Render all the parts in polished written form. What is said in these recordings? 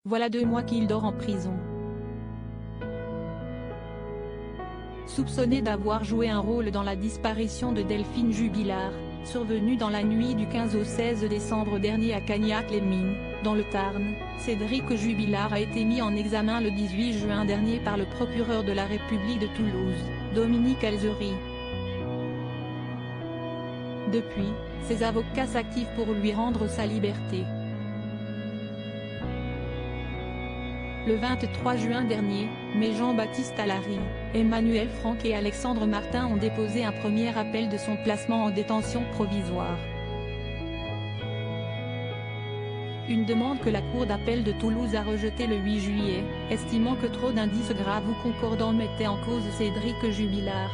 Voilà 2 mois qu'il dort en prison. Soupçonné d'avoir joué un rôle dans la disparition de Delphine Jubilard, survenue dans la nuit du 15 au 16 décembre dernier à Cagnac-les-Mines, dans le Tarn, Cédric Jubilard a été mis en examen le 18 juin dernier par le procureur de la République de Toulouse, Dominique Alzeri. Depuis, ses avocats s'activent pour lui rendre sa liberté. Le 23 juin dernier, mais Jean-Baptiste Allary, Emmanuel Franck et Alexandre Martin ont déposé un premier appel de son placement en détention provisoire. Une demande que la Cour d'appel de Toulouse a rejetée le 8 juillet, estimant que trop d'indices graves ou concordants mettaient en cause Cédric Jubilard.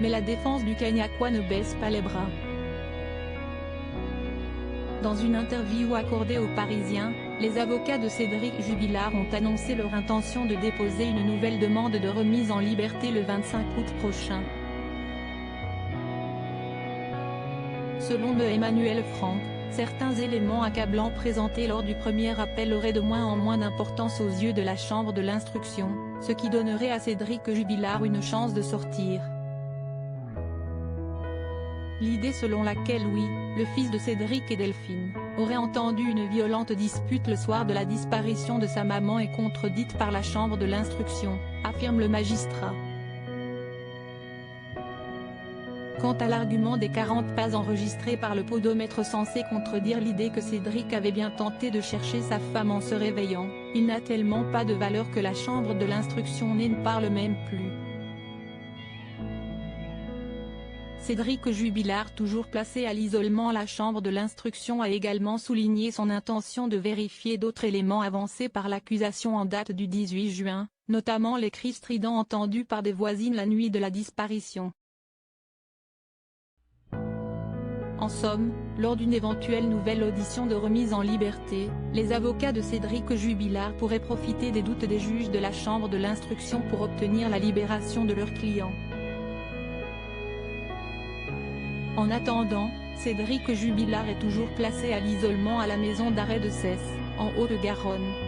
Mais la défense du Cagnacois ne baisse pas les bras. Dans une interview accordée aux Parisiens, les avocats de Cédric Jubilard ont annoncé leur intention de déposer une nouvelle demande de remise en liberté le 25 août prochain. Selon Emmanuel Franck, certains éléments accablants présentés lors du premier appel auraient de moins en moins d'importance aux yeux de la chambre de l'instruction, ce qui donnerait à Cédric Jubilard une chance de sortir. L'idée selon laquelle Louis, le fils de Cédric et Delphine, aurait entendu une violente dispute le soir de la disparition de sa maman est contredite par la chambre de l'instruction, affirme le magistrat. Quant à l'argument des 40 pas enregistrés par le podomètre censé contredire l'idée que Cédric avait bien tenté de chercher sa femme en se réveillant, il n'a tellement pas de valeur que la chambre de l'instruction ne parle même plus. Cédric Jubilard, toujours placé à l'isolement, la chambre de l'instruction a également souligné son intention de vérifier d'autres éléments avancés par l'accusation en date du 18 juin, notamment les cris stridents entendus par des voisines la nuit de la disparition. En somme, lors d'une éventuelle nouvelle audition de remise en liberté, les avocats de Cédric Jubilard pourraient profiter des doutes des juges de la chambre de l'instruction pour obtenir la libération de leur client. En attendant, Cédric Jubilard est toujours placé à l'isolement à la maison d'arrêt de Cesse, en Haute-Garonne.